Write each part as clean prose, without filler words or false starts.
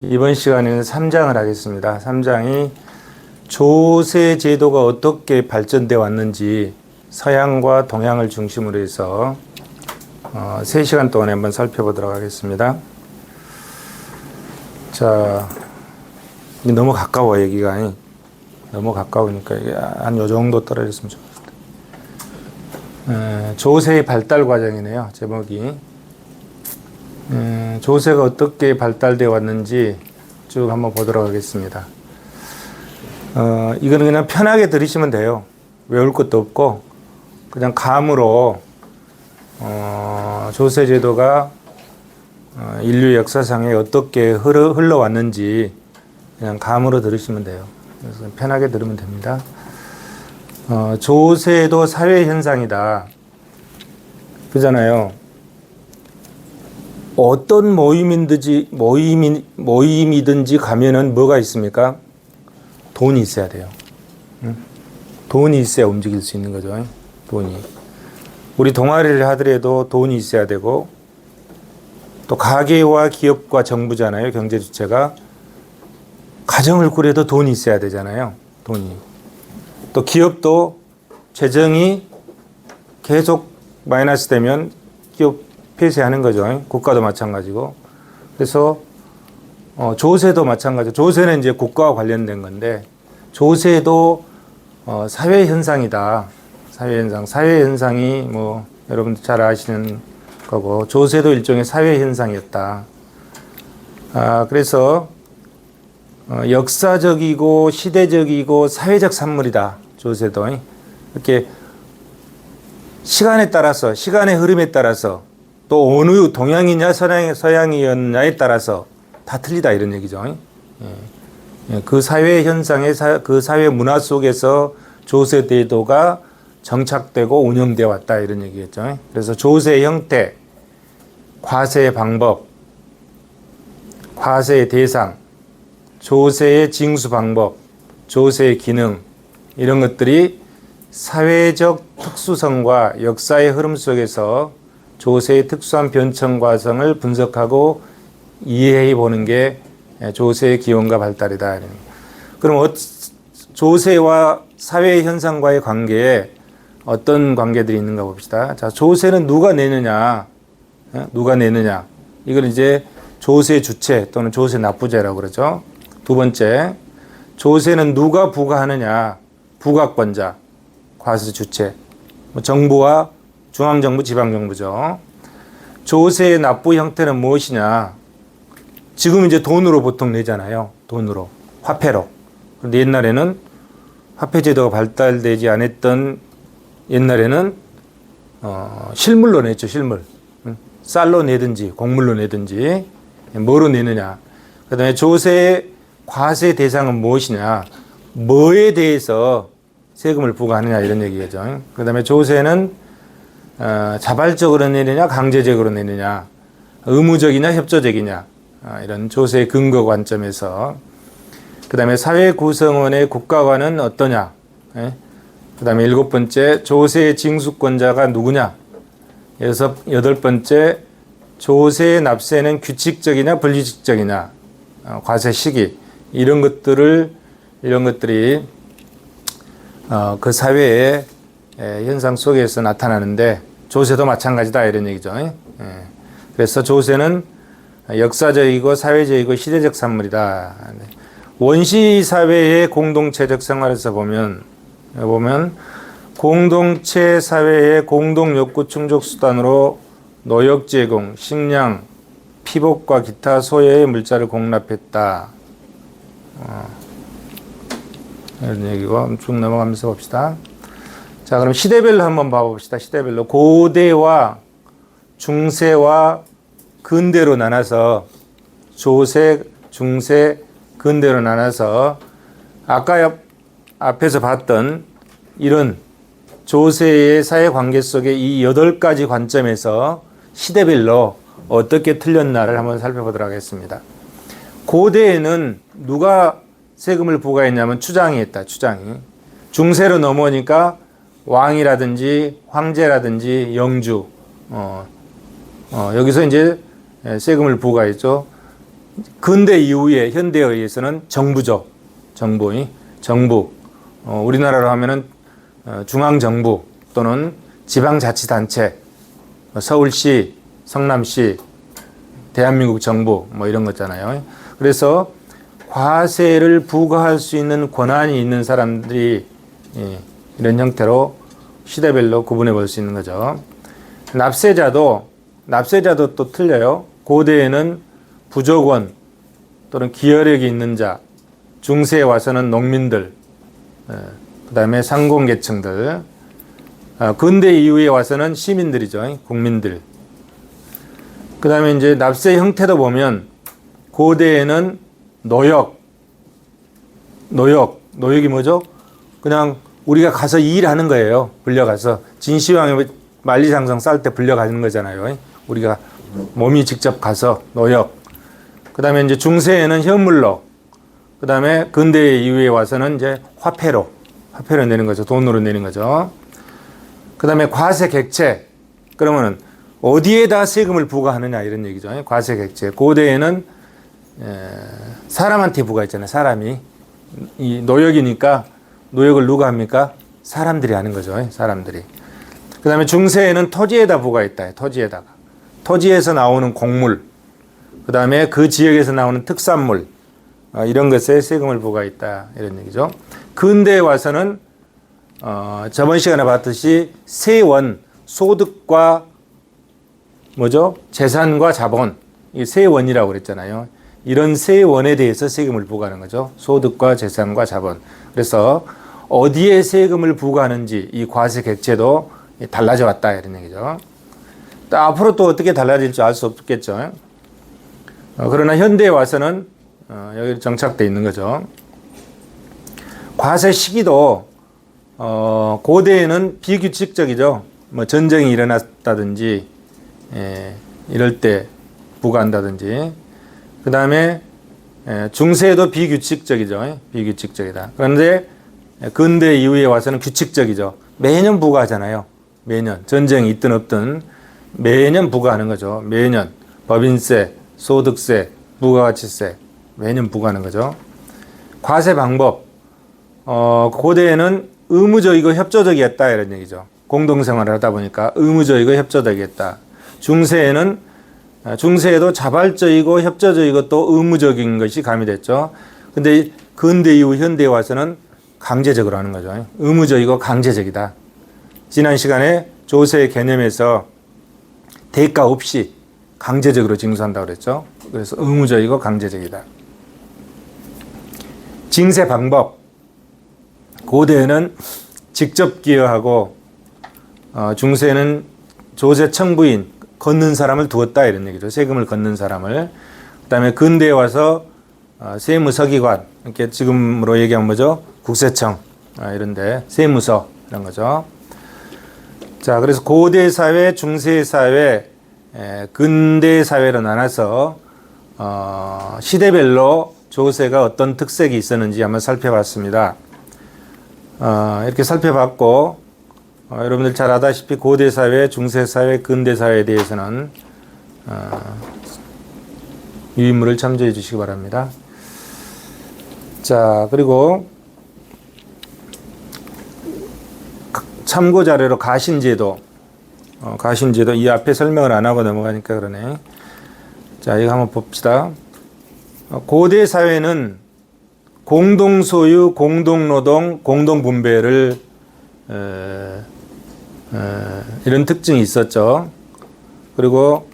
이번 시간에는 3장을 하겠습니다. 3장이 조세 제도가 어떻게 발전되어 왔는지 서양과 동양을 중심으로 해서 3시간 동안에 한번 살펴보도록 하겠습니다. 자, 너무 가까워 여기가. 너무 가까우니까 이게 한 요 정도 떨어졌으면 좋겠다. 조세의 발달 과정이네요. 제목이. 조세가 어떻게 발달되어 왔는지 쭉 한번 보도록 하겠습니다. 이거는 그냥 편하게 들으시면 돼요. 외울 것도 없고 그냥 감으로 조세 제도가 인류 역사상에 어떻게 흘러왔는지 그냥 감으로 들으시면 돼요. 그래서 편하게 들으면 됩니다. 조세도 사회 현상이다. 그잖아요. 어떤 모임이든지 가면은 뭐가 있습니까? 돈이 있어야 돼요. 돈이 있어야 움직일 수 있는 거죠. 돈이. 우리 동아리를 하더라도 돈이 있어야 되고, 또 가게와 기업과 정부잖아요. 경제 주체가. 가정을 꾸려도 돈이 있어야 되잖아요. 돈이. 또 기업도 재정이 계속 마이너스 되면 기업 폐쇄하는 거죠. 국가도 마찬가지고. 그래서 조세도 마찬가지고, 조세는 이제 국가와 관련된 건데, 조세도 사회 현상이다. 사회 현상. 사회 현상이 뭐 여러분들 잘 아시는 거고, 조세도 일종의 사회 현상이었다. 그래서 역사적이고 시대적이고 사회적 산물이다. 조세도. 이렇게 시간에 따라서, 시간의 흐름에 따라서 또 어느 동양이냐 서양이었냐에 따라서 다 틀리다 이런 얘기죠. 그 사회 현상의 그 사회 문화 속에서 조세 제도가 정착되고 운영되어 왔다 이런 얘기겠죠. 그래서 조세의 형태, 과세의 방법, 과세의 대상, 조세의 징수 방법, 조세의 기능 이런 것들이 사회적 특수성과 역사의 흐름 속에서 조세의 특수한 변천 과정을 분석하고 이해해 보는 게 조세의 기원과 발달이다. 그럼 조세와 사회 현상과의 관계에 어떤 관계들이 있는가 봅시다. 자, 조세는 누가 내느냐? 누가 내느냐? 이걸 이제 조세 주체 또는 조세 납부제라고 그러죠. 두 번째, 조세는 누가 부과하느냐? 부과권자, 과세 주체. 정부와 중앙정부, 지방정부죠. 조세의 납부 형태는 무엇이냐? 지금 이제 돈으로 보통 내잖아요. 돈으로. 화폐로. 그런데 옛날에는 화폐제도가 발달되지 않았던 옛날에는 실물로 냈죠. 실물. 쌀로 내든지 곡물로 내든지 뭐로 내느냐. 그 다음에 조세의 과세 대상은 무엇이냐. 뭐에 대해서 세금을 부과하느냐 이런 얘기죠. 그 다음에 조세는 자발적으로 내느냐 강제적으로 내느냐 의무적이냐 협조적이냐 이런 조세의 근거 관점에서 그 다음에 사회 구성원의 국가관은 어떠냐 그 다음에 7번째 조세의 징수권자가 누구냐 여덟 번째 조세의 납세는 규칙적이냐 불규칙적이냐 과세 시기 이런 것들이 그 사회의 현상 속에서 나타나는데 조세도 마찬가지다 이런 얘기죠. 그래서 조세는 역사적이고 사회적이고 시대적 산물이다. 원시 사회의 공동체적 생활에서 보면 공동체 사회의 공동 욕구 충족 수단으로 노역 제공, 식량, 피복과 기타 소요의 물자를 공납했다. 이런 얘기고 쭉 넘어가면서 봅시다. 자, 그럼 시대별로 한번 봐봅시다. 시대별로. 고대와 중세와 근대로 나눠서 조세, 중세, 근대로 나눠서 아까 앞에서 봤던 이런 조세의 사회관계 속에 이 8가지 관점에서 시대별로 어떻게 틀렸나를 한번 살펴보도록 하겠습니다. 고대에는 누가 세금을 부과했냐면 추장이 했다. 추장이. 중세로 넘어오니까 왕이라든지 황제라든지 영주 여기서 이제 세금을 부과했죠. 근대 이후에 현대에 의해서는 정부죠. 정부. 우리나라로 하면은 중앙정부 또는 지방자치단체, 서울시, 성남시, 대한민국 정부 뭐 이런 거잖아요. 그래서 과세를 부과할 수 있는 권한이 있는 사람들이 이런 형태로 시대별로 구분해 볼 수 있는 거죠. 납세자도 또 틀려요. 고대에는 부족원 또는 기여력이 있는 자, 중세에 와서는 농민들, 그 다음에 상공계층들, 근대 이후에 와서는 시민들이죠. 국민들. 그 다음에 이제 납세 형태도 보면 고대에는 노역이 뭐죠? 그냥 우리가 가서 일하는 거예요. 불려가서. 진시황의 만리장성 쌀 때 불려가는 거잖아요. 우리가 몸이 직접 가서 노역. 그 다음에 이제 중세에는 현물로. 그 다음에 근대 이후에 와서는 이제 화폐로 내는 거죠. 돈으로 내는 거죠. 그 다음에 과세 객체. 그러면은 어디에다 세금을 부과하느냐 이런 얘기죠. 과세 객체. 고대에는 사람한테 부과했잖아요. 사람이. 이 노역이니까 노역을 누가 합니까? 사람들이 하는 거죠. 사람들이. 그 다음에 중세에는 토지에다 부과했다. 토지에다가. 토지에서 나오는 곡물. 그 다음에 그 지역에서 나오는 특산물. 이런 것에 세금을 부과했다. 이런 얘기죠. 근대에 와서는 저번 시간에 봤듯이 세원, 소득과 뭐죠? 재산과 자본. 이 세원이라고 그랬잖아요. 이런 세원에 대해서 세금을 부과하는 거죠. 소득과 재산과 자본. 그래서 어디에 세금을 부과하는지 이 과세 객체도 달라져 왔다 이런 얘기죠. 또 앞으로 또 어떻게 달라질지 알 수 없겠죠. 그러나 현대에 와서는 여기 정착되어 있는 거죠. 과세 시기도 고대에는 비규칙적이죠. 뭐 전쟁이 일어났다든지 이럴 때 부과한다든지. 그 다음에 중세에도 비규칙적이죠. 비규칙적이다. 그런데 근대 이후에 와서는 규칙적이죠. 매년 부과하잖아요. 매년. 전쟁이 있든 없든 매년 부과하는 거죠. 매년. 법인세, 소득세, 부가가치세 매년 부과하는 거죠. 과세 방법. 고대에는 의무적이고 협조적이었다 이런 얘기죠. 공동생활을 하다 보니까 의무적이고 협조적이었다. 중세에도 자발적이고 협조적이고 또 의무적인 것이 가미됐죠. 근데 근대 이후 현대에 와서는 강제적으로 하는 거죠. 의무적이고 강제적이다. 지난 시간에 조세의 개념에서 대가 없이 강제적으로 징수한다고 그랬죠. 그래서 의무적이고 강제적이다. 징세 방법. 고대에는 직접 기여하고 중세에는 조세 청부인 걷는 사람을 두었다 이런 얘기죠. 세금을 걷는 사람을. 그다음에 근대에 와서 세무서기관 이렇게 지금으로 얘기하면 뭐죠? 국세청 이런데 세무서 이런 거죠. 자, 그래서 고대 사회, 중세 사회, 근대 사회로 나눠서 시대별로 조세가 어떤 특색이 있었는지 한번 살펴봤습니다. 이렇게 살펴봤고 여러분들 잘 아다시피 고대 사회, 중세 사회, 근대 사회에 대해서는 유인물을 참조해 주시기 바랍니다. 자, 그리고 참고 자료로 가신제도 이 앞에 설명을 안 하고 넘어가니까 그러네. 자, 이거 한번 봅시다. 고대 사회는 공동소유, 공동노동, 공동분배를 이런 특징이 있었죠. 그리고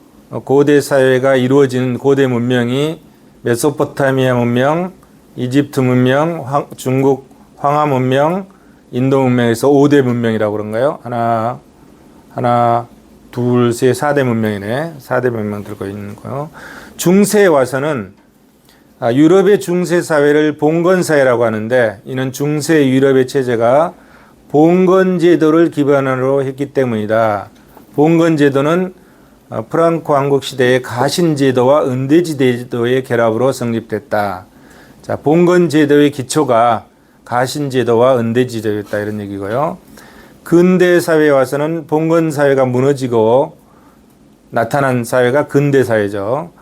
고대 사회가 이루어지는 고대 문명이 메소포타미아 문명, 이집트 문명, 중국 황하 문명, 인도 문명에서 5대 문명이라고 그런가요? 하나, 둘, 셋, 4대 문명이네. 4대 문명 들고 있는 거요. 중세에 와서는 유럽의 중세 사회를 봉건 사회라고 하는데 이는 중세 유럽의 체제가 봉건 제도를 기반으로 했기 때문이다. 봉건 제도는 프랑코 왕국 시대의 가신 제도와 은대지 제도의 결합으로 성립됐다. 자, 봉건 제도의 기초가 가신 제도와 은대지 제도였다 이런 얘기고요. 근대 사회에 와서는 봉건 사회가 무너지고 나타난 사회가 근대 사회죠.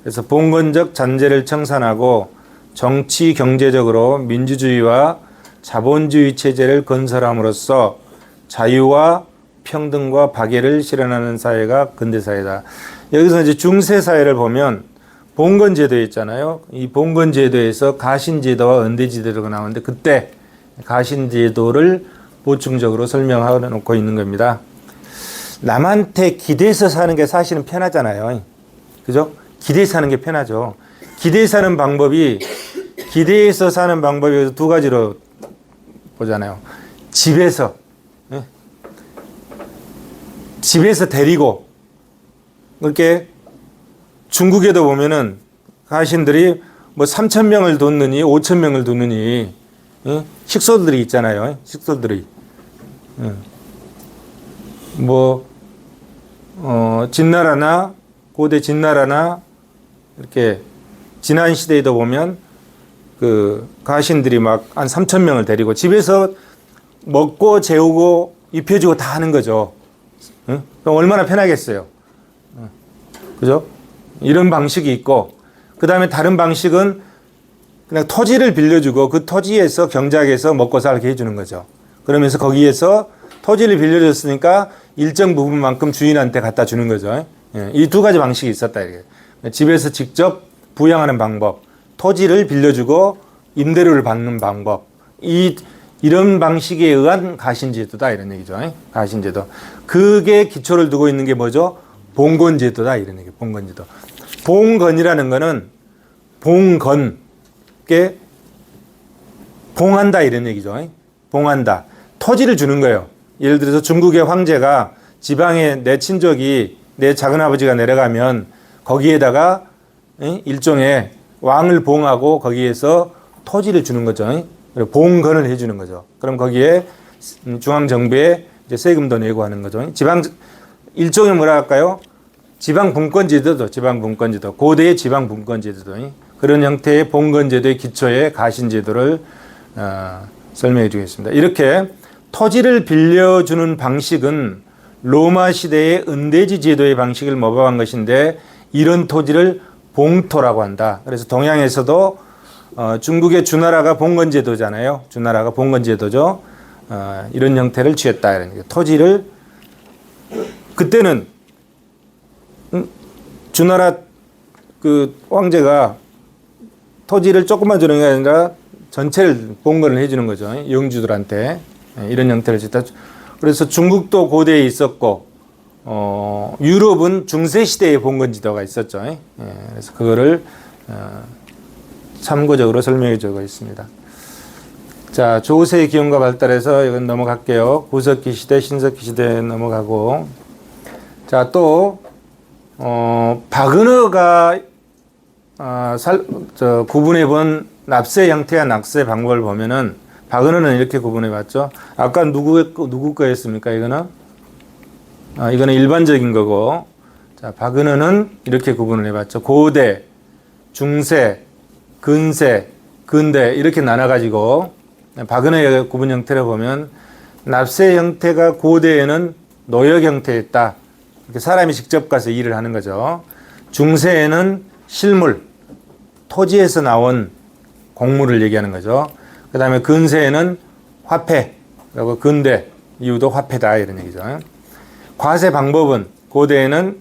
그래서 봉건적 잔재를 청산하고 정치 경제적으로 민주주의와 자본주의 체제를 건설함으로써 자유와 평등과 박애를 실현하는 사회가 근대사회다. 여기서 이제 중세사회를 보면 봉건제도 있잖아요. 이 봉건제도에서 가신제도와 은대제도가 나오는데 그때 가신제도를 보충적으로 설명하고 놓고 있는 겁니다. 남한테 기대서 사는 게 사실은 편하잖아요. 그죠? 기대서 사는 게 편하죠. 기대서 사는 방법이, 기대서 사는 방법이 두 가지로 보잖아요. 집에서, 집에서 데리고, 그렇게 중국에도 보면은 가신들이 뭐 3,000명을 뒀느니 5,000명을 뒀느니 식소들이 있잖아요. 식소들이. 진나라나 고대 진나라나 이렇게 지난 시대에도 보면 그 가신들이 막 한 3,000명을 데리고 집에서 먹고 재우고 입혀주고 다 하는 거죠. 그럼 얼마나 편하겠어요. 그죠? 이런 방식이 있고, 그 다음에 다른 방식은 그냥 토지를 빌려주고 그 토지에서 경작해서 먹고 살게 해주는 거죠. 그러면서 거기에서 토지를 빌려줬으니까 일정 부분만큼 주인한테 갖다 주는 거죠. 이 두 가지 방식이 있었다. 이게. 집에서 직접 부양하는 방법, 토지를 빌려주고 임대료를 받는 방법, 이런 방식에 의한 가신제도다 이런 얘기죠. 가신제도. 그게 기초를 두고 있는 게 뭐죠? 봉건제도다 이런 얘기. 봉건제도. 봉건이라는 거는 봉건께 봉한다 이런 얘기죠. 봉한다. 토지를 주는 거예요. 예를 들어서 중국의 황제가 지방에 내 친족이 내 작은아버지가 내려가면 거기에다가 일종의 왕을 봉하고 거기에서 토지를 주는 거죠. 봉건을 해주는 거죠. 그럼 거기에 중앙정부에 이제 세금도 내고 하는 거죠. 일종의 뭐라 할까요? 지방분권제도도, 지방분권제도. 고대의 지방분권제도도. 그런 형태의 봉건제도의 기초에 가신제도를 설명해 주겠습니다. 이렇게 토지를 빌려주는 방식은 로마 시대의 은대지 제도의 방식을 모방한 것인데 이런 토지를 봉토라고 한다. 그래서 동양에서도 중국의 주나라가 봉건제도잖아요. 주나라가 봉건제도죠. 이런 형태를 취했다. 이런 토지를 그때는 주나라 그 왕제가 토지를 조금만 주는 게 아니라 전체를 봉건을 해주는 거죠. 영주들한테 이런 형태를 짓다. 그래서 중국도 고대에 있었고 유럽은 중세 시대의 봉건지도가 있었죠. 그래서 그거를 참고적으로 설명해 주고 있습니다. 자, 조세의 기원과 발달해서 이건 넘어갈게요. 구석기 시대, 신석기 시대 넘어가고. 자, 또 박은어가 구분해 본 납세 형태와 납세 방법을 보면은 박은어는 이렇게 구분해 봤죠. 아까 누구 거였습니까? 이거는 일반적인 거고. 자, 박은어는 이렇게 구분을 해 봤죠. 고대, 중세, 근세, 근대 이렇게 나눠 가지고 박은어의 구분 형태를 보면 납세 형태가 고대에는 노역 형태였다. 이렇게 사람이 직접 가서 일을 하는 거죠. 중세에는 실물, 토지에서 나온 공물을 얘기하는 거죠. 그 다음에 근세에는 화폐, 그리고 근대, 이유도 화폐다 이런 얘기죠. 과세 방법은 고대에는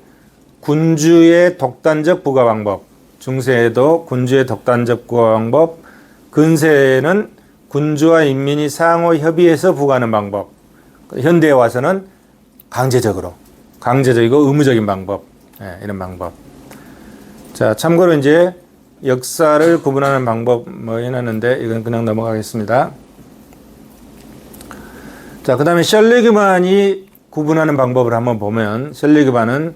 군주의 독단적 부과 방법, 중세에도 군주의 독단적 부과 방법, 근세에는 군주와 인민이 상호 협의해서 부과하는 방법, 현대에 와서는 강제적이고 의무적인 방법, 이런 방법. 자, 참고로 이제 역사를 구분하는 방법 해놨는데 이건 그냥 넘어가겠습니다. 자, 그 다음에 셜리그만이 구분하는 방법을 한번 보면 셜리그만은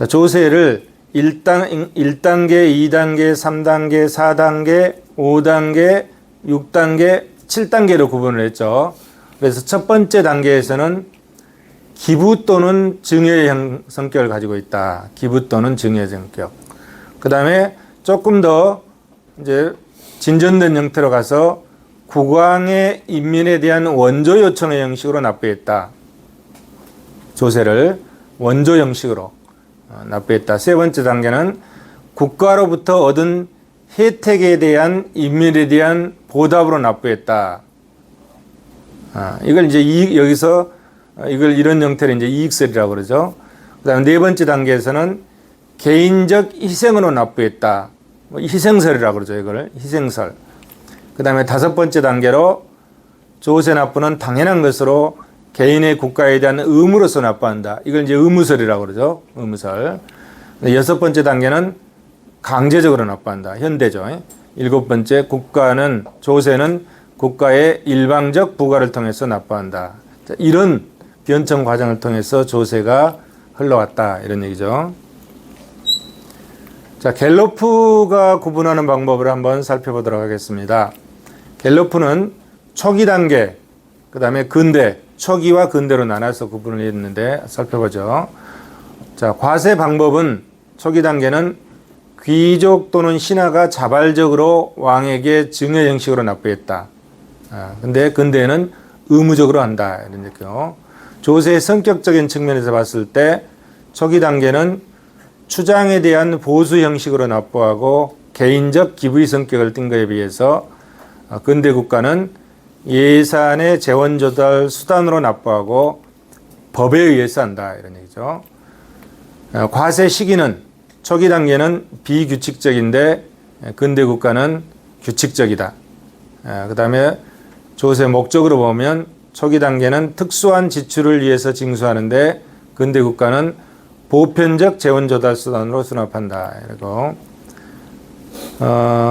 조세를 1단계, 2단계, 3단계, 4단계, 5단계, 6단계, 7단계로 구분을 했죠. 그래서 첫 번째 단계에서는 기부 또는 증여의 성격을 가지고 있다. 기부 또는 증여의 성격. 그 다음에 조금 더 이제 진전된 형태로 가서 국왕의 인민에 대한 원조 요청의 형식으로 납부했다. 조세를 원조 형식으로 납부했다. 세 번째 단계는 국가로부터 얻은 혜택에 대한 인민에 대한 보답으로 납부했다. 이걸 이제 여기서 이걸 이런 형태로 이제 이익설이라고 그러죠. 그다음에 네 번째 단계에서는 개인적 희생으로 납부했다. 희생설이라고 그러죠. 이걸 희생설. 그다음에 다섯 번째 단계로 조세 납부는 당연한 것으로 개인의 국가에 대한 의무로서 납부한다. 이걸 이제 의무설이라고 그러죠. 의무설. 여섯 번째 단계는 강제적으로 납부한다. 현대죠. 일곱 번째 국가는 조세는 국가의 일방적 부과를 통해서 납부한다. 이런 변청 과정을 통해서 조세가 흘러왔다. 이런 얘기죠. 자, 갤로프가 구분하는 방법을 한번 살펴보도록 하겠습니다. 갤로프는 초기 단계, 그 다음에 근대, 초기와 근대로 나눠서 구분을 했는데 살펴보죠. 자, 과세 방법은 초기 단계는 귀족 또는 신하가 자발적으로 왕에게 증여 형식으로 납부했다. 근데 근대에는 의무적으로 한다. 이런 얘기죠. 조세의 성격적인 측면에서 봤을 때 초기 단계는 추장에 대한 보수 형식으로 납부하고 개인적 기부의 성격을 띈 것에 비해서 근대 국가는 예산의 재원 조달 수단으로 납부하고 법에 의해서 한다. 이런 얘기죠. 과세 시기는 초기 단계는 비규칙적인데 근대 국가는 규칙적이다. 그 다음에 조세 목적으로 보면 초기 단계는 특수한 지출을 위해서 징수하는데 근대 국가는 보편적 재원 조달 수단으로 수납한다. 이러고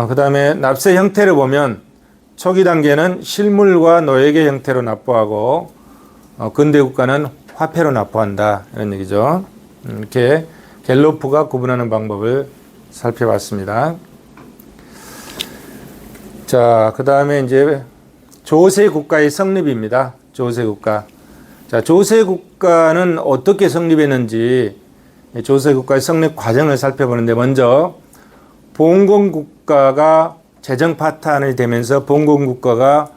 그 다음에 납세 형태를 보면 초기 단계는 실물과 노예계 형태로 납부하고 근대 국가는 화폐로 납부한다. 이런 얘기죠. 이렇게 갤로프가 구분하는 방법을 살펴봤습니다. 자, 그 다음에 이제 조세 국가의 성립입니다. 조세 국가. 자, 조세 국가는 어떻게 성립했는지 조세 국가의 성립 과정을 살펴보는데 먼저 봉건 국가가 재정 파탄이 되면서 봉건 국가가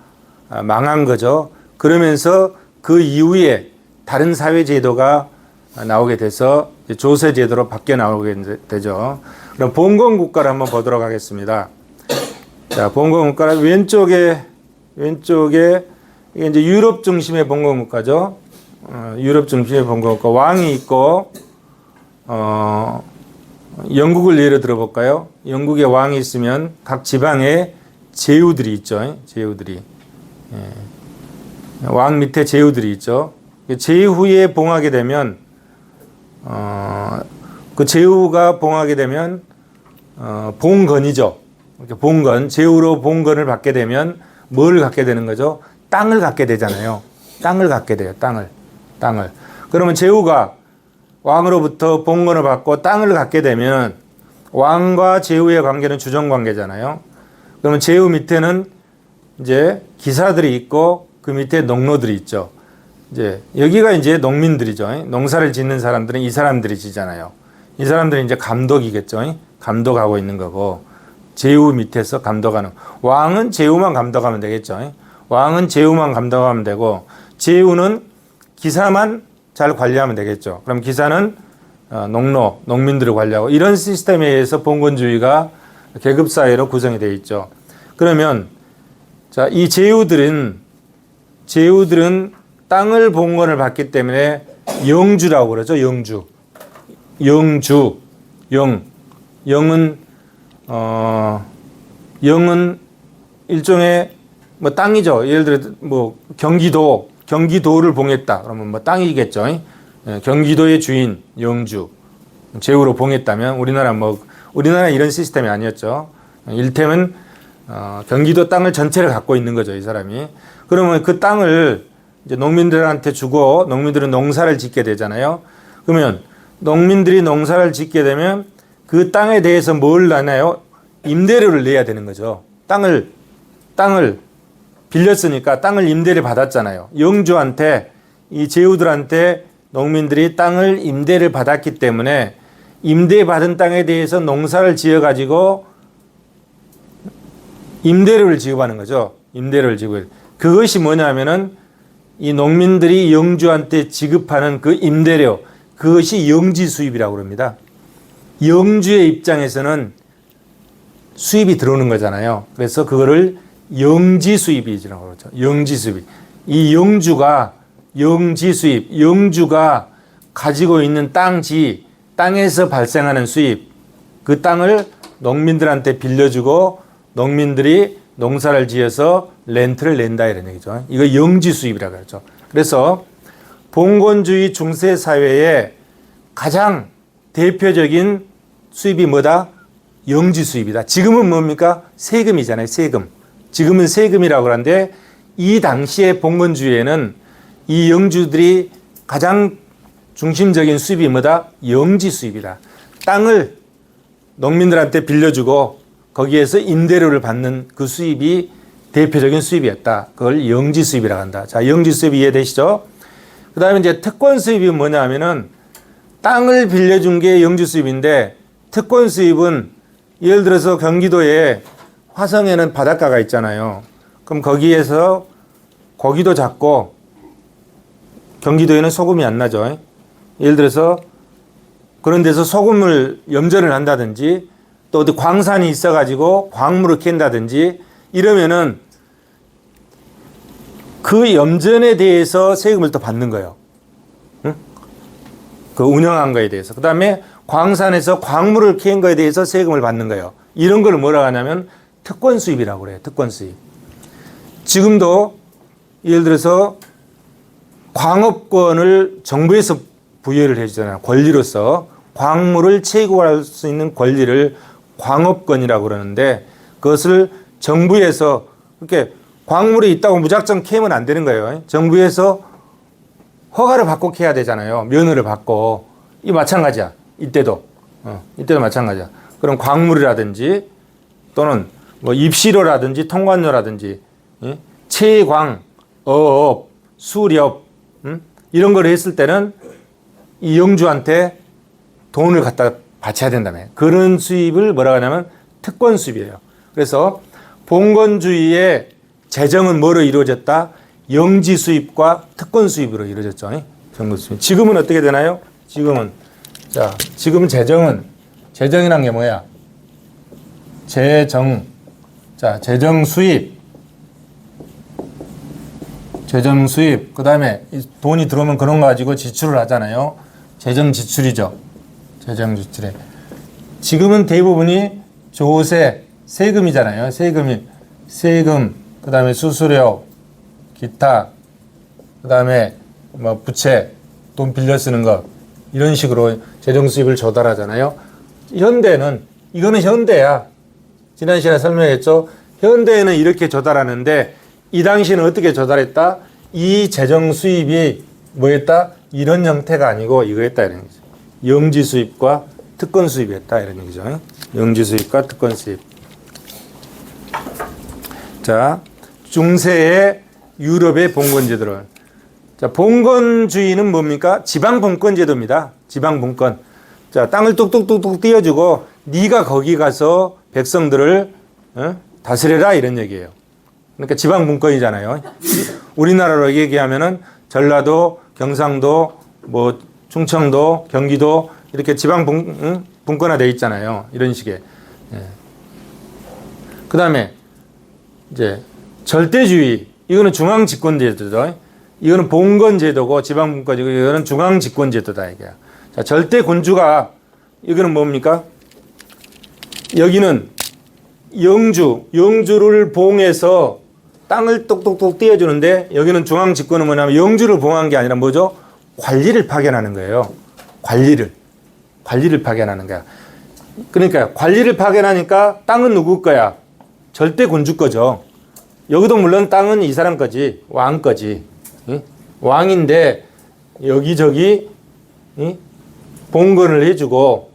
망한 거죠. 그러면서 그 이후에 다른 사회 제도가 나오게 돼서 조세 제도로 바뀌어 나오게 되죠. 그럼 봉건 국가를 한번 보도록 하겠습니다. 자, 봉건 국가는 왼쪽에 이게 이제 유럽 중심의 봉건 국가죠. 유럽 중심의 봉건 국가. 왕이 있고 영국을 예로 들어볼까요? 영국에 왕이 있으면 각 지방에 제후들이 있죠. 제후들이. 왕 밑에 제후들이 있죠. 제후에 봉하게 되면 그 제후가 봉하게 되면 봉건이죠. 이렇게 봉건, 제후로 봉건을 받게 되면 뭘 갖게 되는 거죠? 땅을 갖게 되잖아요. 땅을 갖게 돼요. 땅을. 그러면 제후가 왕으로부터 봉건을 받고 땅을 갖게 되면 왕과 제후의 관계는 주종 관계잖아요. 그러면 제후 밑에는 이제 기사들이 있고 그 밑에 농노들이 있죠. 이제 여기가 이제 농민들이죠. 농사를 짓는 사람들은 이 사람들이 지잖아요. 이 사람들이 이제 감독이겠죠. 감독하고 있는 거고 제후 밑에서 감독하는. 왕은 제후만 감독하면 되겠죠. 왕은 제후만 감독하면 되고 제후는 기사만 잘 관리하면 되겠죠. 그럼 기사는 농민들을 관리하고 이런 시스템에 의해서 봉건주의가 계급사회로 구성이 되어 있죠. 그러면 자, 이 제후들은 땅을 봉건을 받기 때문에 영주라고 그러죠. 영은 일종의 뭐 땅이죠. 예를 들어 뭐 경기도를 봉했다. 그러면 뭐 땅이겠죠. 경기도의 주인 영주 제후로 봉했다면 우리나라 이런 시스템이 아니었죠. 일테면 경기도 땅을 전체를 갖고 있는 거죠. 이 사람이. 그러면 그 땅을 이제 농민들한테 주고 농민들은 농사를 짓게 되잖아요. 그러면 농민들이 농사를 짓게 되면 그 땅에 대해서 뭘 내나요? 임대료를 내야 되는 거죠. 땅을 빌렸으니까 땅을 임대를 받았잖아요. 영주한테 이 제후들한테 농민들이 땅을 임대를 받았기 때문에 임대받은 땅에 대해서 농사를 지어가지고 임대료를 지급하는 거죠. 임대료를 지급. 그것이 뭐냐면은 이 농민들이 영주한테 지급하는 그 임대료, 그것이 영지 수입이라고 합니다. 영주의 입장에서는 수입이 들어오는 거잖아요. 그래서 그거를 영지 수입이라고 그러죠. 영지 수입. 이 영주가 영지 수입, 영주가 가지고 있는 땅에서 발생하는 수입, 그 땅을 농민들한테 빌려주고 농민들이 농사를 지어서 렌트를 낸다 이런 얘기죠. 이거 영지 수입이라고 하죠. 그래서 봉건주의 중세 사회의 가장 대표적인 수입이 뭐다? 영지 수입이다. 지금은 뭡니까? 세금이잖아요. 세금. 지금은 세금이라고 하는데 이 당시의 봉건주의에는 이 영주들이 가장 중심적인 수입이 뭐다? 영지 수입이다. 땅을 농민들한테 빌려주고 거기에서 임대료를 받는 그 수입이 대표적인 수입이었다. 그걸 영지 수입이라고 한다. 자, 영지 수입 이해되시죠? 그 다음에 이제 특권 수입이 뭐냐 하면은 땅을 빌려준 게 영지 수입인데 특권 수입은 예를 들어서 경기도에 화성에는 바닷가가 있잖아요. 그럼 거기에서 고기도 잡고 경기도에는 소금이 안 나죠. 예를 들어서 그런 데서 소금을 염전을 한다든지 또 어디 광산이 있어가지고 광물을 캔다든지 이러면은 그 염전에 대해서 세금을 또 받는 거예요. 응? 그 운영한 거에 대해서. 그 다음에 광산에서 광물을 캔 거에 대해서 세금을 받는 거예요. 이런 걸 뭐라고 하냐면 특권 수입이라고 그래요. 특권 수입. 지금도 예를 들어서 광업권을 정부에서 부여를 해주잖아요. 권리로서 광물을 채굴할 수 있는 권리를 광업권이라고 그러는데 그것을 정부에서 이렇게 광물이 있다고 무작정 캐면 안 되는 거예요. 정부에서 허가를 받고 캐야 되잖아요. 면허를 받고. 이 마찬가지야. 이때도 마찬가지야. 그럼 광물이라든지 또는 뭐 입시료라든지 통관료라든지 채광, 어업, 수렵 이런 걸 했을 때는 이 영주한테 돈을 갖다 바쳐야 된다며. 그런 수입을 뭐라고 하냐면 특권 수입이에요. 그래서 봉건주의의 재정은 뭐로 이루어졌다? 영지 수입과 특권 수입으로 이루어졌죠. 정부 수입. 지금은 어떻게 되나요? 지금 재정이란 게 뭐야? 재정 수입. 재정 수입. 그 다음에 돈이 들어오면 그런 거 가지고 지출을 하잖아요. 재정 지출이죠. 재정 지출에. 지금은 대부분이 조세, 세금이잖아요. 세금, 그 다음에 수수료, 기타, 그 다음에 뭐 부채, 돈 빌려 쓰는 것, 이런 식으로 재정 수입을 조달하잖아요. 현대는, 이거는 현대야. 지난 시간에 설명했죠. 현대에는 이렇게 조달하는데 이 당시는 어떻게 조달했다? 이 재정 수입이 뭐였다? 이런 형태가 아니고 이거였다 이런 얘기죠. 영지 수입과 특권 수입이었다 이런 얘기죠. 영지 수입과 특권 수입. 자, 중세의 유럽의 봉건제도를. 자, 봉건주의는 뭡니까? 지방분권제도입니다. 지방분권. 자, 땅을 뚝뚝뚝뚝 띄워주고 네가 거기 가서 백성들을 다스려라 이런 얘기예요. 그러니까 지방분권이잖아요. 우리나라로 얘기하면은 전라도, 경상도, 뭐 충청도, 경기도 이렇게 분권화되어 있잖아요. 이런 식의. 예. 그 다음에 이제 절대주의. 이거는 중앙집권제도죠. 이거는 봉건제도고 지방분권제고 이거는 중앙집권제도다 이게야. 자, 절대군주가 이거는 뭡니까? 여기는 영주를 봉해서 땅을 똑똑똑 띄워주는데 여기는 중앙집권은 뭐냐면 영주를 봉한 게 아니라 뭐죠? 관리를 파견하는 거예요. 관리를 파견하는 거야. 그러니까 관리를 파견하니까 땅은 누구 거야? 절대군주 거죠. 여기도 물론 땅은 이 사람 거지. 왕 거지. 응? 왕인데 여기저기 봉건을 해주고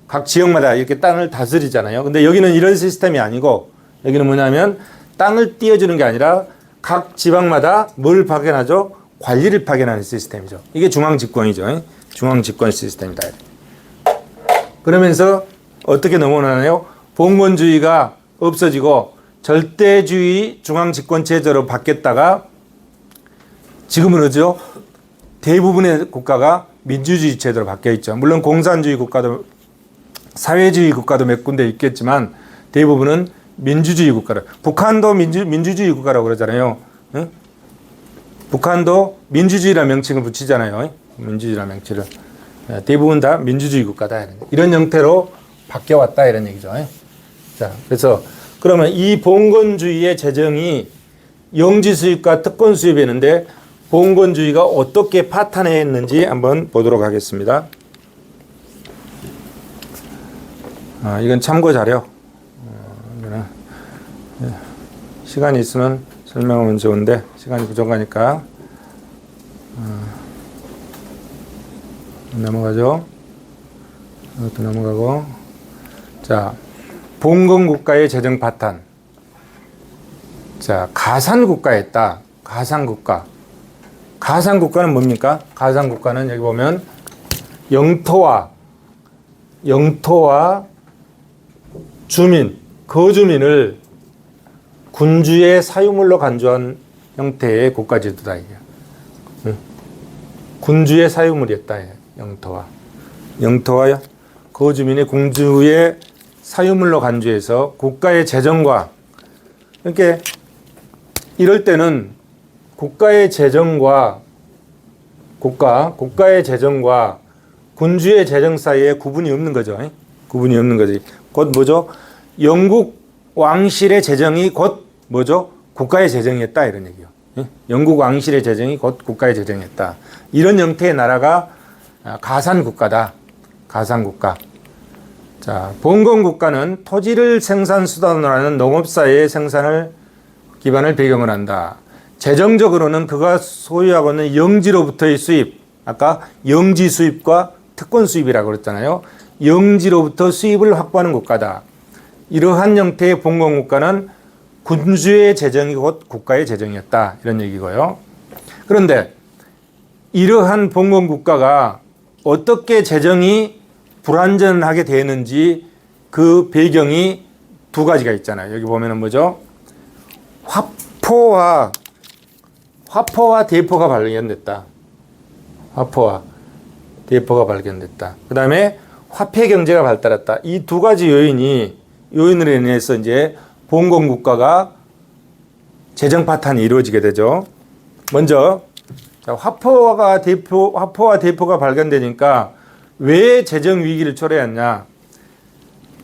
각 지역마다 이렇게 땅을 다스리잖아요. 근데 여기는 이런 시스템이 아니고 여기는 뭐냐면 땅을 띄워주는 게 아니라 각 지방마다 뭘 파견하죠? 관리를 파견하는 시스템이죠. 이게 중앙집권이죠. 중앙집권 시스템이다. 그러면서 어떻게 넘어가나요? 봉건주의가 없어지고 절대주의 중앙집권 체제로 바뀌었다가 지금은 어죠? 대부분의 국가가 민주주의 체제로 바뀌어 있죠. 물론 공산주의 국가도 사회주의 국가도 몇 군데 있겠지만 대부분은 민주주의 국가라. 북한도 민주주의 국가라고 그러잖아요. 응? 북한도 민주주의라는 명칭을 붙이잖아요. 민주주의라는 명칭을. 대부분 다 민주주의 국가다. 이런 형태로 바뀌어왔다 이런 얘기죠. 자, 그래서 그러면 이 봉건주의의 재정이 영지 수입과 특권 수입이었는데 봉건주의가 어떻게 파탄했는지 한번 보도록 하겠습니다. 이건 참고 자료. 시간이 있으면 설명하면 좋은데 시간이 부족하니까 넘어가죠. 이것도 넘어가고. 자, 봉건국가의 재정 파탄. 자, 가산국가였다. 가산국가. 가산국가는 뭡니까? 가산국가는 여기 보면 영토와 주민, 거주민을 군주의 사유물로 간주한 형태의 국가제도다. 이게. 군주의 사유물이었다. 영토와 거주민이 군주의 사유물로 간주해서 국가의 재정과, 그러니까 이럴 때는 국가의 재정과 군주의 재정 사이에 구분이 없는 거죠. 구분이 없는 거지. 곧 뭐죠? 영국 왕실의 재정이 곧 뭐죠? 국가의 재정이었다 이런 얘기요. 영국 왕실의 재정이 곧 국가의 재정이었다. 이런 형태의 나라가 가산국가다. 가산국가. 자, 봉건국가는 토지를 생산 수단으로 하는 농업사회의 생산을 기반을 배경을 한다. 재정적으로는 그가 소유하고 있는 영지로부터의 수입, 아까 영지 수입과 특권 수입이라고 그랬잖아요. 영지로부터 수입을 확보하는 국가다. 이러한 형태의 봉건국가는 군주의 재정이 곧 국가의 재정이었다. 이런 얘기고요. 그런데 이러한 봉건국가가 어떻게 재정이 불완전하게 되는지 그 배경이 두 가지가 있잖아요. 여기 보면은 뭐죠? 화포와 대포가 발견됐다. 화포와 대포가 발견됐다. 그 다음에 화폐 경제가 발달했다. 이 두 가지 요인으로 인해서 이제 봉건국가가 재정 파탄이 이루어지게 되죠. 먼저 화포와 대포가 발견되니까 왜 재정 위기를 초래했냐?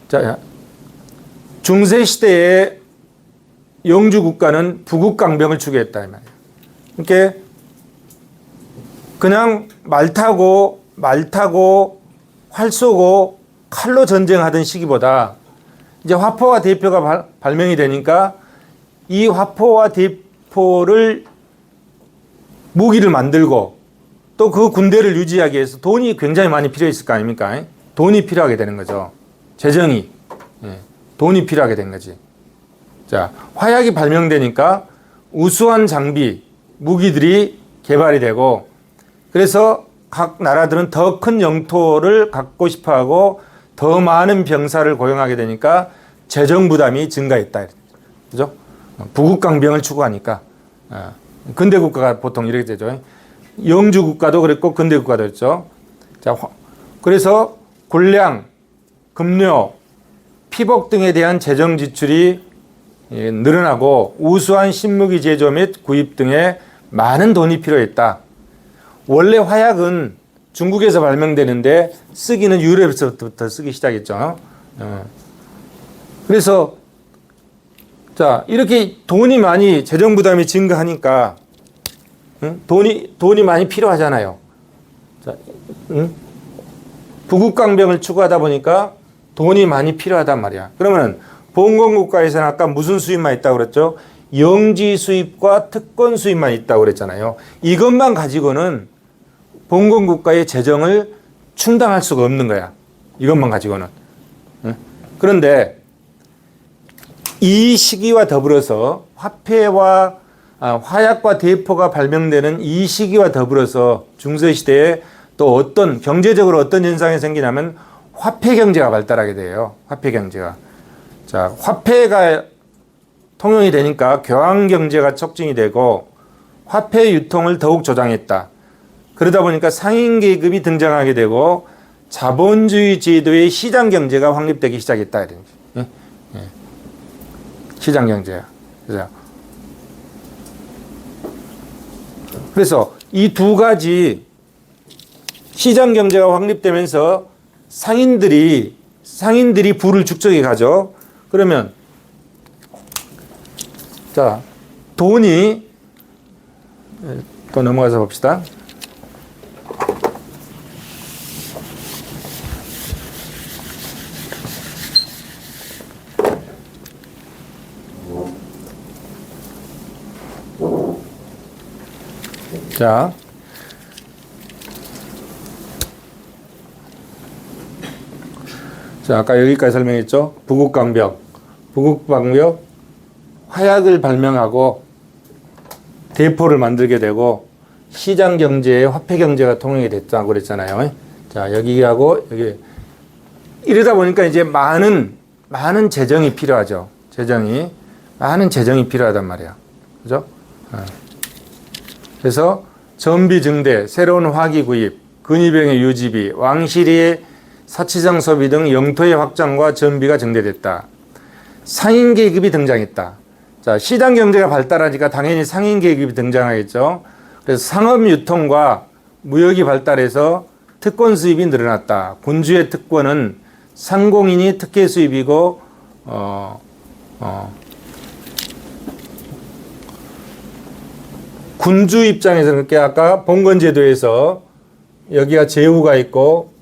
자, 중세 시대에 영주 국가는 부국강병을 추구했다 이 말이에요. 그러니까 그냥 말 타고 활 쏘고 칼로 전쟁하던 시기보다 이제 화포와 대포가 발명이 되니까 이 화포와 대포를 무기를 만들고 또 그 군대를 유지하기 위해서 돈이 굉장히 많이 필요했을 거 아닙니까? 돈이 필요하게 되는 거죠. 재정이. 돈이 필요하게 된 거지. 자, 화약이 발명되니까 우수한 장비, 무기들이 개발이 되고 그래서 각 나라들은 더 큰 영토를 갖고 싶어 하고 더 많은 병사를 고용하게 되니까 재정 부담이 증가했다. 그죠? 부국강병을 추구하니까. 근대 국가가 보통 이렇게 되죠. 영주 국가도 그랬고 근대 국가도 그랬죠. 자, 그래서 군량, 급료, 피복 등에 대한 재정 지출이 늘어나고 우수한 신무기 제조 및 구입 등에 많은 돈이 필요했다. 원래 화약은 중국에서 발명되는데 쓰기는 유럽에서부터 쓰기 시작했죠. 그래서 자, 이렇게 돈이 많이 재정 부담이 증가하니까 돈이 많이 필요하잖아요. 자, 부국강병을 추구하다 보니까 돈이 많이 필요하단 말이야. 그러면 봉건국가에서는 아까 무슨 수입만 있다고 그랬죠? 영지 수입과 특권 수입만 있다고 그랬잖아요. 이것만 가지고는 봉건국가의 재정을 충당할 수가 없는 거야. 이것만 가지고는. 그런데 이 시기와 더불어서 화폐와 화약과 대포가 발명되는 이 시기와 더불어서 중세시대에 또 어떤 경제적으로 어떤 현상이 생기냐면 화폐 경제가 발달하게 돼요. 화폐 경제가. 자, 화폐가 통용이 되니까 교환 경제가 촉진이 되고 화폐 유통을 더욱 조장했다. 그러다 보니까 상인 계급이 등장하게 되고 자본주의 제도의 시장 경제가 확립되기 시작했다. 이런 거죠. 예? 예. 시장 경제야. 그래서 이 두 가지 시장 경제가 확립되면서 상인들이 부를 축적해 가죠. 그러면 자, 돈이 또 넘어가서 봅시다. 자, 아까 여기까지 설명했죠. 부국강병, 화약을 발명하고 대포를 만들게 되고 시장 경제에 화폐 경제가 통용이 됐다고 그랬잖아요. 자, 여기하고 여기 이러다 보니까 이제 많은 재정이 필요하죠. 많은 재정이 필요하단 말이야. 그죠? 그래서 전비 증대, 새로운 화기 구입, 근위병의 유지비, 왕실의 사치상 소비 등 영토의 확장과 전비가 증대됐다. 상인 계급이 등장했다. 자, 시장 경제가 발달하니까 당연히 상인 계급이 등장하겠죠. 그래서 상업 유통과 무역이 발달해서 특권 수입이 늘어났다. 군주의 특권은 상공인이 특혜 수입이고 군주 입장에서는 그렇게 아까 봉건제도에서 여기가 제후가 있고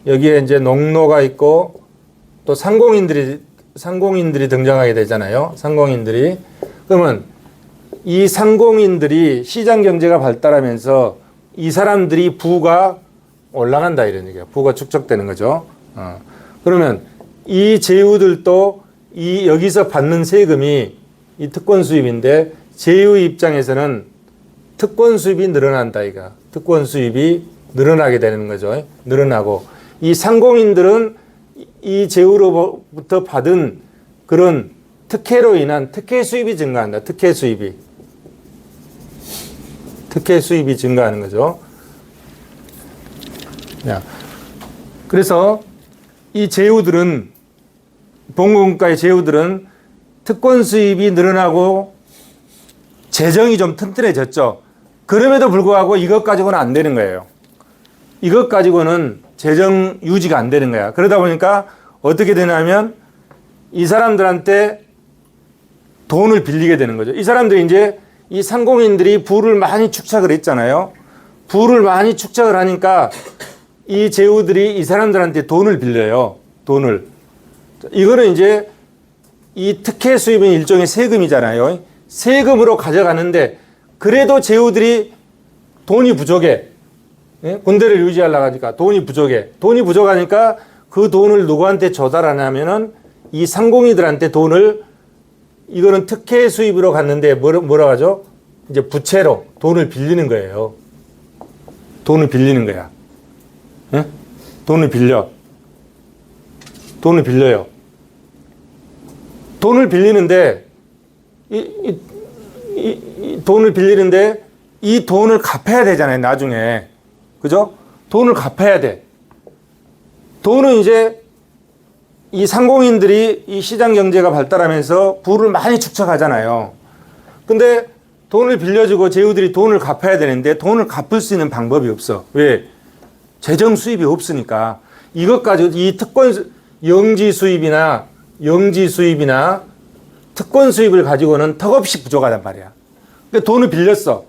여기에 이제 농노가 있고 또 상공인들이 등장하게 되잖아요. 상공인들이. 그러면 이 상공인들이 시장 경제가 발달하면서 이 사람들이 부가 올라간다 이런 얘기야. 부가 축적되는 거죠. 그러면 이 제후들도 이 여기서 받는 세금이 이 특권 수입인데 제후 입장에서는 특권 수입이 늘어난다 이가. 특권 수입이 늘어나게 되는 거죠. 늘어나고 이 상공인들은 이 제후로부터 받은 그런 특혜로 인한 특혜 수입이 증가한다. 특혜 수입이 증가하는 거죠. 그래서 이 제후들은 봉건국가의 제후들은 특권 수입이 늘어나고 재정이 좀 튼튼해졌죠. 그럼에도 불구하고 이것 가지고는 안 되는 거예요. 이것 가지고는 재정 유지가 안 되는 거야. 그러다 보니까 어떻게 되냐면 이 사람들한테 돈을 빌리게 되는 거죠. 이 사람들이 이제 이 상공인들이 부를 많이 축적을 했잖아요. 부를 많이 축적을 하니까 이 제후들이 이 사람들한테 돈을 빌려요. 돈을. 이거는 이제 이 특혜 수입은 일종의 세금이잖아요. 세금으로 가져가는데 그래도 제후들이 돈이 부족해. 군대를 유지하려고 하니까 돈이 부족해. 돈이 부족하니까 그 돈을 누구한테 조달하냐면은 이 상공인들한테 돈을 이거는 특혜 수입으로 갔는데 뭐라고 하죠? 이제 부채로 돈을 빌리는 거예요. 돈을 빌리는 거야. 예? 돈을 빌려요. 돈을 빌리는데 돈을 빌리는데 이 돈을 갚아야 되잖아요. 나중에. 그죠? 돈을 갚아야 돼. 돈은 이제 이 상공인들이 이 시장 경제가 발달하면서 부를 많이 축적하잖아요. 근데 돈을 빌려주고 제후들이 돈을 갚아야 되는데 돈을 갚을 수 있는 방법이 없어. 왜? 재정 수입이 없으니까. 이것 가지고 이 특권 영지 수입이나 특권 수입을 가지고는 턱없이 부족하단 말이야. 그러니까 돈을 빌렸어.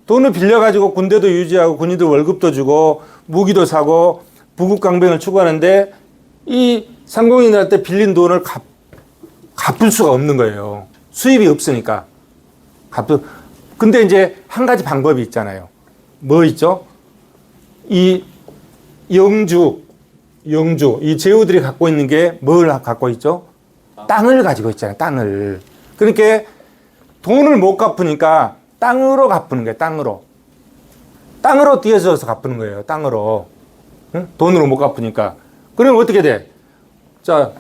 돈을 빌려가지고 군대도 유지하고 군인들 월급도 주고 무기도 사고 부국강병을 추구하는데 이 상공인들한테 빌린 돈을 갚을 수가 없는 거예요. 수입이 없으니까. 근데 이제 한 가지 방법이 있잖아요. 뭐 있죠? 이 영주, 이 제후들이 갖고 있는 게 뭘 갖고 있죠? 땅을 가지고 있잖아요. 땅을. 그러니까 돈을 못 갚으니까 땅으로 갚는 거예요. 땅으로 뛰어져서 갚는 거예요. 땅으로. 응? 돈으로 못 갚으니까. 그러면 어떻게 돼? 자,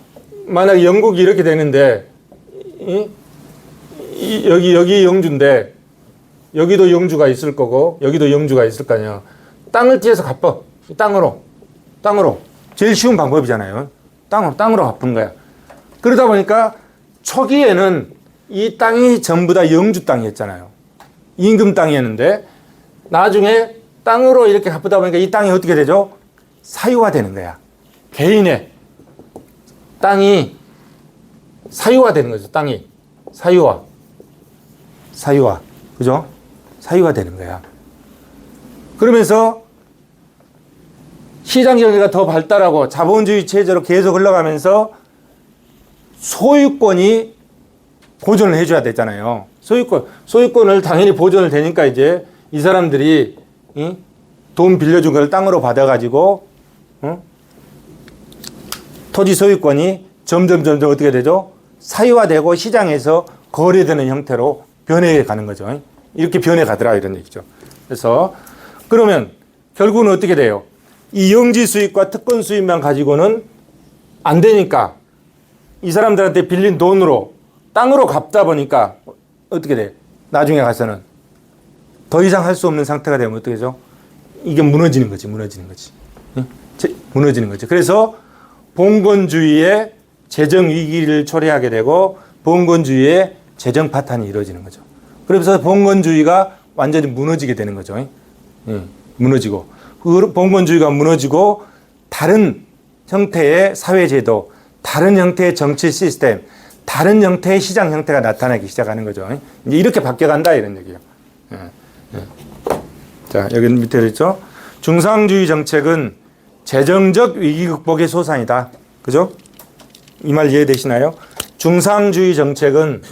만약에 영국이 이렇게 되는데 여기 영주인데 여기도 영주가 있을 거고 여기도 영주가 있을 거 아니야. 땅을 띄어서 갚아. 땅으로. 땅으로. 제일 쉬운 방법이잖아요. 땅으로 바쁜 거야. 그러다 보니까 초기에는 이 땅이 전부 다 영주 땅이었잖아요. 임금 땅이었는데 나중에 땅으로 이렇게 바쁘다 보니까 이 땅이 어떻게 되죠? 사유화 되는 거야. 개인의 땅이 사유화 되는 거죠. 땅이 사유화. 그죠? 사유화 되는 거야. 그러면서 시장 경제가 더 발달하고 자본주의 체제로 계속 흘러가면서 소유권이 보존을 해줘야 되잖아요. 소유권을 당연히 보존을 되니까 이제 이 사람들이 돈 빌려준 걸 땅으로 받아가지고 토지 소유권이 점점 어떻게 되죠? 사유화되고 시장에서 거래되는 형태로 변해가는 거죠. 이렇게 변해가더라 이런 얘기죠. 그래서 그러면 결국은 어떻게 돼요? 이 영지 수입과 특권 수입만 가지고는 안 되니까 이 사람들한테 빌린 돈으로 땅으로 갚다 보니까 어떻게 돼? 나중에 가서는 더 이상 할 수 없는 상태가 되면 어떻게 되죠? 이게 무너지는 거지. 무너지는 거죠. 그래서 봉건주의의 재정 위기를 초래하게 되고 봉건주의의 재정 파탄이 이루어지는 거죠. 그래서 봉건주의가 완전히 무너지게 되는 거죠. 무너지고 봉건주의가 무너지고 다른 형태의 사회제도, 다른 형태의 정치 시스템, 다른 형태의 시장 형태가 나타나기 시작하는 거죠. 이제 이렇게 바뀌어간다 이런 얘기예요. 자, 여기 밑에 있죠. 중상주의 정책은 재정적 위기 극복의 소산이다. 그죠? 이 말 이해되시나요? 중상주의 정책은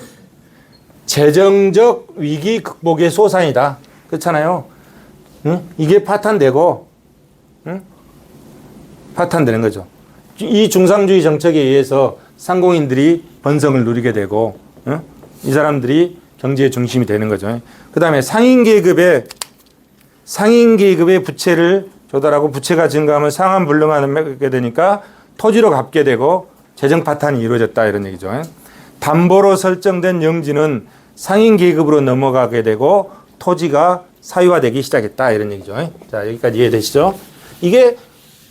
재정적 위기 극복의 소산이다. 그렇잖아요. 이게 파탄되고, 파탄되는 거죠. 이 중상주의 정책에 의해서 상공인들이 번성을 누리게 되고, 이 사람들이 경제의 중심이 되는 거죠. 그 다음에 상인 계급의 부채를 조달하고 부채가 증가하면 상한불능하게 되니까 토지로 갚게 되고 재정 파탄이 이루어졌다 이런 얘기죠. 담보로 설정된 영지는 상인 계급으로 넘어가게 되고 토지가 사유화되기 시작했다 이런 얘기죠. 자, 여기까지 이해되시죠? 이게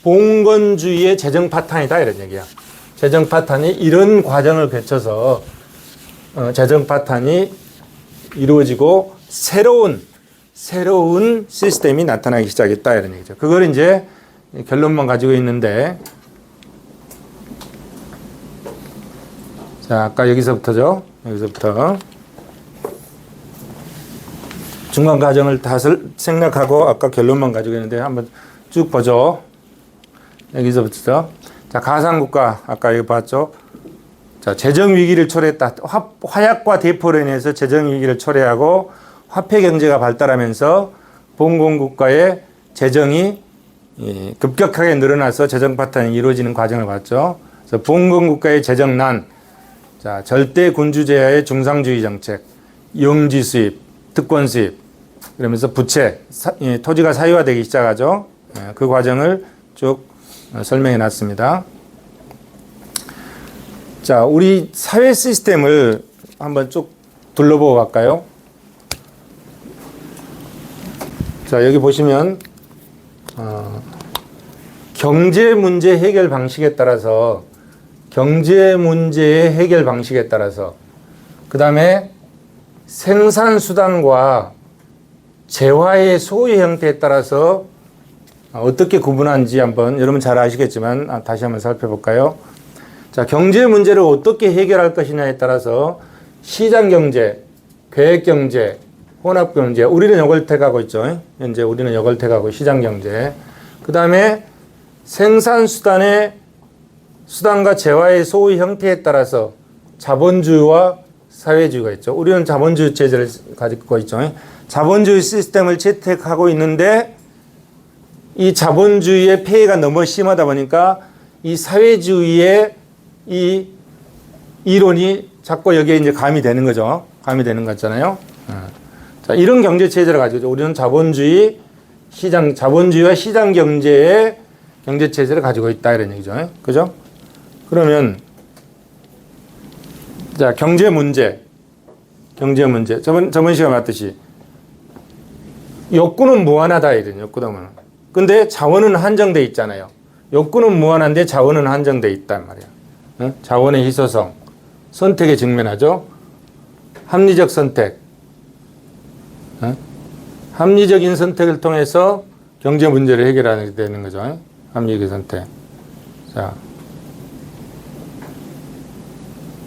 봉건주의의 재정 파탄이다 이런 얘기야. 재정 파탄이 이런 과정을 거쳐서 재정 파탄이 이루어지고 새로운 시스템이 나타나기 시작했다 이런 얘기죠. 그걸 이제 결론만 가지고 있는데, 자, 아까 여기서부터죠. 여기서부터 중간 과정을 다 생략하고 아까 결론만 가지고 있는데 한번 쭉 보죠. 여기서부터. 자, 가상국가 아까 여기 봤죠. 자, 재정 위기를 초래했다. 화약과 대포로 인해서 재정 위기를 초래하고 화폐 경제가 발달하면서 봉건국가의 재정이 급격하게 늘어나서 재정 파탄이 이루어지는 과정을 봤죠. 그래서 봉건국가의 재정난, 자, 절대 군주제하의 중상주의 정책, 영지 수입, 특권 수입, 그러면서 부채, 토지가 사유화되기 시작하죠. 그 과정을 쭉 설명해 놨습니다. 자, 우리 사회 시스템을 한번 쭉 둘러보고 갈까요? 자, 여기 보시면 경제 문제 해결 방식에 따라서 경제 문제의 해결 방식에 따라서 그 다음에 생산수단과 재화의 소유 형태에 따라서 어떻게 구분하는지 한번 여러분 잘 아시겠지만 다시 한번 살펴볼까요? 자, 경제 문제를 어떻게 해결할 것이냐에 따라서 시장경제, 계획경제, 혼합경제, 우리는 이걸 택하고 있죠. 현재 우리는 이걸 택하고 시장경제. 그 다음에 생산수단의 수단과 재화의 소유 형태에 따라서 자본주의와 사회주의가 있죠. 우리는 자본주의 체제를 가지고 있죠. 자본주의 시스템을 채택하고 있는데 이 자본주의의 폐해가 너무 심하다 보니까 이 사회주의의 이 이론이 자꾸 여기에 이제 가미 되는 거죠. 가미 되는 거잖아요. 자, 이런 경제 체제를 가지고 있죠. 우리는 자본주의와 시장 경제의 경제 체제를 가지고 있다 이런 얘기죠. 그죠? 그러면 자, 경제 문제. 저번 시간에 봤듯이 욕구는 무한하다 이런 욕구는. 근데 자원은 한정돼 있잖아요. 욕구는 무한한데 자원은 한정돼 있단 말이야. 어? 자원의 희소성, 선택에 직면하죠. 합리적 선택, 어? 합리적인 선택을 통해서 경제 문제를 해결하게 되는 거죠. 합리적인 선택. 자,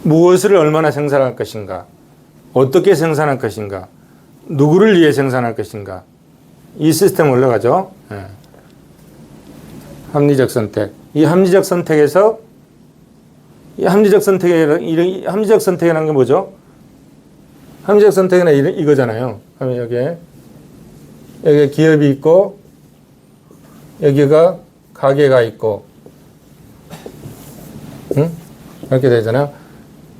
무엇을 얼마나 생산할 것인가, 어떻게 생산할 것인가, 누구를 위해 생산할 것인가, 이 시스템 올라가죠. 예. 합리적 선택. 이 합리적 선택에서 합리적 선택이라는 게 뭐죠? 합리적 선택은 이거잖아요. 여기 기업이 있고, 여기가 가게가 있고, 응? 이렇게 되잖아요.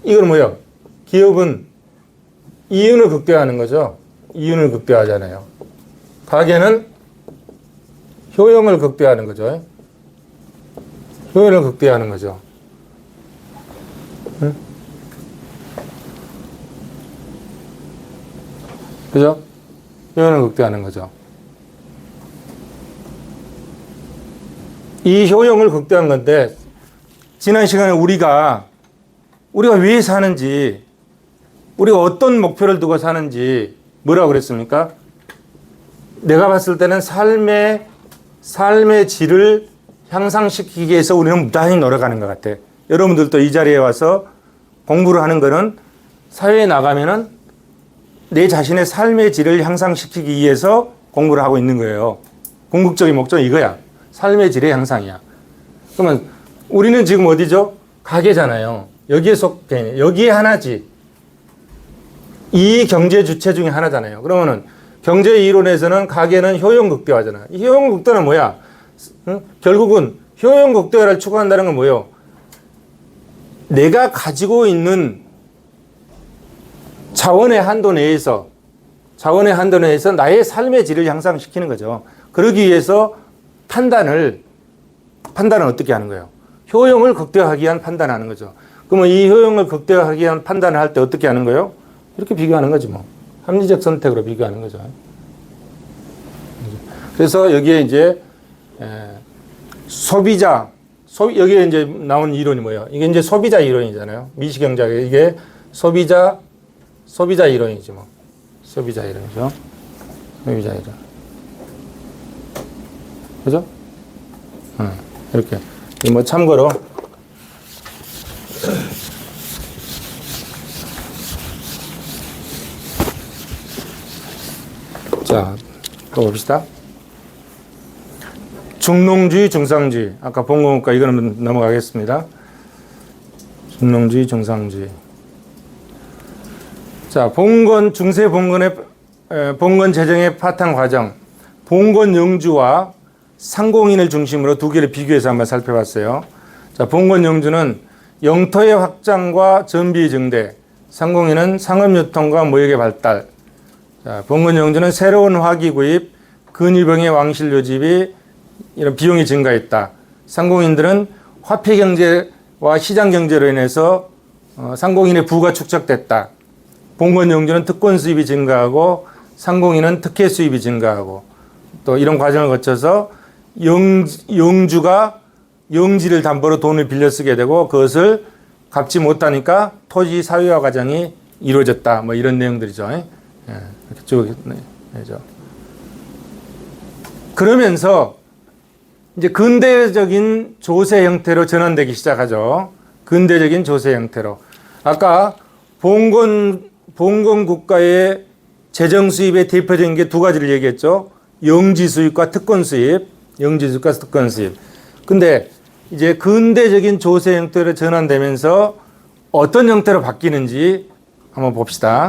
이건 뭐예요? 기업은 이윤을 극대화하는 거죠. 이윤을 극대화하잖아요. 가게는 효용을 극대화하는 거죠. 효용을 극대화하는 거죠. 응? 그죠? 효용을 극대화하는 거죠. 이 효용을 극대화한 건데, 지난 시간에 우리가 왜 사는지, 우리가 어떤 목표를 두고 사는지 뭐라고 그랬습니까? 내가 봤을 때는 삶의 질을 향상시키기 위해서 우리는 무단히 노력하는 것 같아. 여러분들도 이 자리에 와서 공부를 하는 거는 사회에 나가면은 내 자신의 삶의 질을 향상시키기 위해서 공부를 하고 있는 거예요. 궁극적인 목적은 이거야. 삶의 질의 향상이야. 그러면 우리는 지금 어디죠? 가게잖아요. 여기에 속해. 여기에 하나지. 이 경제 주체 중에 하나잖아요. 그러면은 경제 이론에서는 가게는 효용 극대화잖아. 이 효용 극대화는 뭐야? 응? 결국은 효용 극대화를 추구한다는 건 뭐예요? 내가 가지고 있는 자원의 한도 내에서 나의 삶의 질을 향상시키는 거죠. 그러기 위해서 판단은 어떻게 하는 거예요? 효용을 극대화하기 위한 판단을 하는 거죠. 그러면 이 효용을 극대화하기 위한 판단을 할 때 어떻게 하는 거예요? 이렇게 비교하는 거지 뭐. 합리적 선택으로 비교하는 거죠. 그래서 여기에 이제 여기에 이제 나온 이론이 뭐예요? 이게 이제 소비자 이론이잖아요. 미시경제학의 이게 소비자 이론이지 뭐. 소비자 이론이죠. 소비자 이론. 그죠? 이렇게. 뭐 참고로 자, 또 봅시다. 중농주의, 중상주의. 아까 본 거니까 이거는 넘어가겠습니다. 중농주의, 중상주의. 자, 중세 봉건 재정의 파탄 과정. 봉건 영주와 상공인을 중심으로 두 개를 비교해서 한번 살펴봤어요. 자, 봉건 영주는 영토의 확장과 전비의 증대, 상공인은 상업유통과 무역의 발달. 자, 봉건 영주는 새로운 화기 구입, 근위병의 왕실 요집이 이런 비용이 증가했다. 상공인들은 화폐 경제와 시장 경제로 인해서 상공인의 부가 축적됐다. 봉건 영주는 특권 수입이 증가하고 상공인은 특혜 수입이 증가하고 또 이런 과정을 거쳐서 영주가 영지를 담보로 돈을 빌려 쓰게 되고 그것을 갚지 못하니까 토지 사회화 과정이 이루어졌다. 뭐 이런 내용들이죠. 이렇게 쭉 내죠. 그러면서 이제 근대적인 조세 형태로 전환되기 시작하죠. 근대적인 조세 형태로. 아까 봉건 국가의 재정 수입의 대표적인 게 두 가지를 얘기했죠. 영지 수입과 특권 수입. 근데 이제 근대적인 조세 형태로 전환되면서 어떤 형태로 바뀌는지 한번 봅시다.